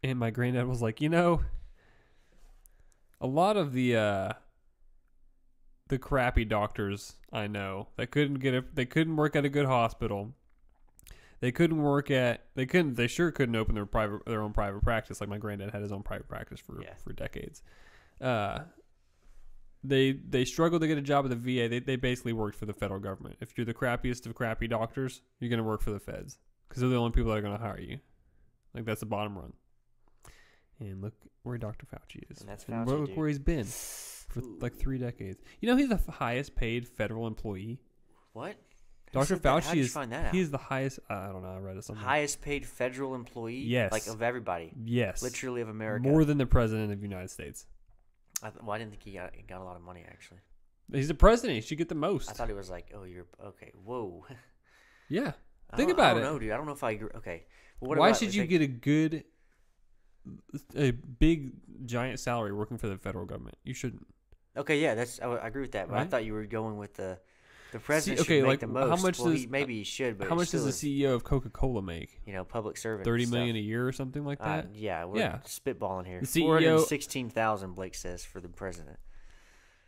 And my granddad was like, a lot of the crappy doctors I know that they couldn't work at a good hospital. They sure couldn't open their own private practice. Like my granddad had his own private practice for decades. They struggled to get a job at the VA. They basically worked for the federal government. If you're the crappiest of crappy doctors, you're going to work for the feds because they're the only people that are going to hire you. Like that's the bottom run. And look where Dr. Fauci is. And that's and Fauci, look where he's been for like 3 decades. He's the highest paid federal employee. What? Dr. Fauci is. Find that out? He's the highest. I don't know. I read it somewhere. Highest paid federal employee. Yes. Like of everybody. Yes. Literally of America. More than the president of the United States. I didn't think he got a lot of money actually. He's the president. He should get the most. I thought he was like, oh, you're okay. Whoa. Yeah. Think about it. I don't know, dude. I don't know if I agree. Okay. Well, Why should you get a big giant salary working for the federal government? You shouldn't. Okay, yeah, I agree with that. But right? I thought you were going with the president should make the most. How much maybe he should, but how much does the CEO of Coca-Cola make? Public servant. $30 million a year or something like that. We're spitballing here. The CEO, 416,000. Blake says for the president.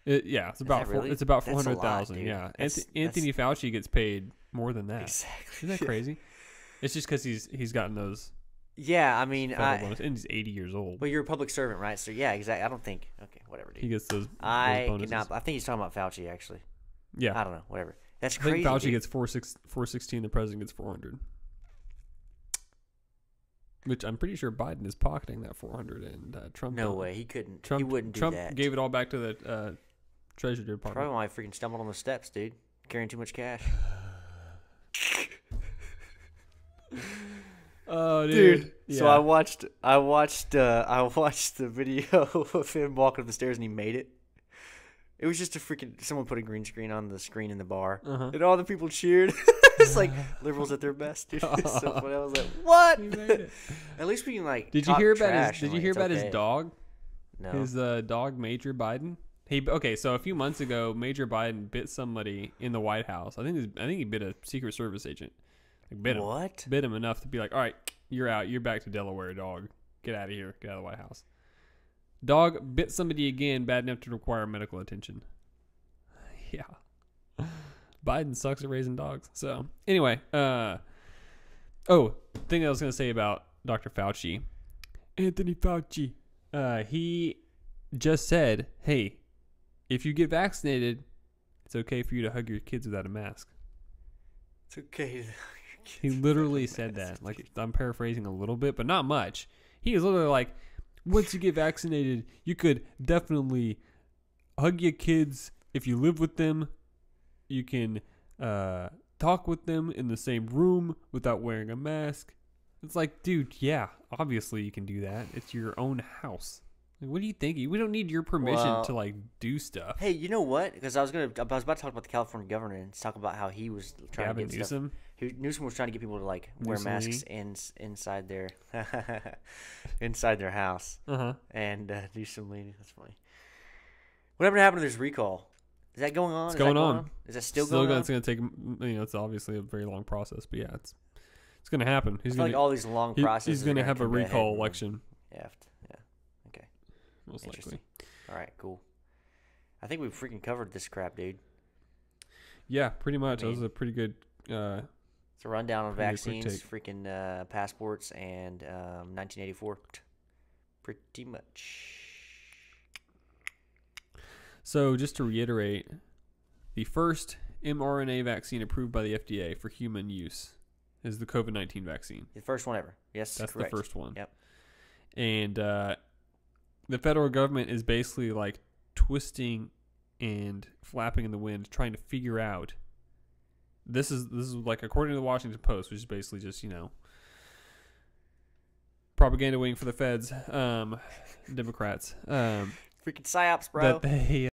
It's about really? it's about That's 400,000. Yeah, Anthony Fauci gets paid more than that. Exactly. Isn't that crazy? It's just because he's gotten those. Yeah, I mean, bonus, and he's 80 years old. Well, you're a public servant, right? So yeah, exactly. I don't think. Okay, whatever, dude. He gets those. I bonuses. I think he's talking about Fauci actually. Yeah. I don't know. Whatever. That's I crazy. think Fauci dude. gets 416. The president gets 400. Which I'm pretty sure Biden is pocketing that 400, and Trump. No way, he couldn't. Trump, he wouldn't do Trump that. gave it all back to the Treasury Department. Probably why I freaking stumbled on the steps, dude. Carrying too much cash. Oh, dude. Yeah. So I watched the video of him walking up the stairs and he made it. It was just someone put a green screen on the screen in the bar, and all the people cheered. It's like liberals at their best, dude. It's so funny. I was like, "What?" He made it. At least we can like. Did you hear about his his dog? No. His dog, Major Biden. So a few months ago, Major Biden bit somebody in the White House. I think he bit a Secret Service agent. Bit him. What? Bit him enough to be like, all right, you're out. You're back to Delaware, dog. Get out of here. Get out of the White House. Dog bit somebody again, bad enough to require medical attention. Yeah. Biden sucks at raising dogs. So, anyway. Thing I was going to say about Dr. Fauci. Anthony Fauci. He just said, hey, if you get vaccinated, it's okay for you to hug your kids without a mask. It's okay. He literally said that. Like, I'm paraphrasing a little bit, but not much. He was literally like, once you get vaccinated, you could definitely hug your kids. If you live with them, you can talk with them in the same room without wearing a mask. It's like, dude, yeah, obviously you can do that. It's your own house. Like, what do you think? We don't need your permission to like do stuff. Hey, you know what? Because I was about to talk about the California governor and talk about how he was trying to get Newsom? stuff. Newsom was trying to get people to like wear masks inside their house. And Newsom, that's funny. Whatever happened to this recall? Is that going on? It's going on. Is that still going on? It's going to take. It's obviously a very long process, but yeah, it's going to happen. I feel like all these long processes. He's going to have a recall election. Yeah. Okay. Most likely. All right. Cool. I think we've freaking covered this crap, dude. Yeah, pretty much. That was a pretty good. It's a rundown on vaccines, freaking passports, and 1984. Pretty much. So, just to reiterate, the first mRNA vaccine approved by the FDA for human use is the COVID-19 vaccine. The first one ever. Yes, that's correct. The first one. Yep. And the federal government is basically like twisting and flapping in the wind, trying to figure out. This is like according to the Washington Post, which is basically just propaganda wing for the feds, Democrats. Freaking psyops, bro. That they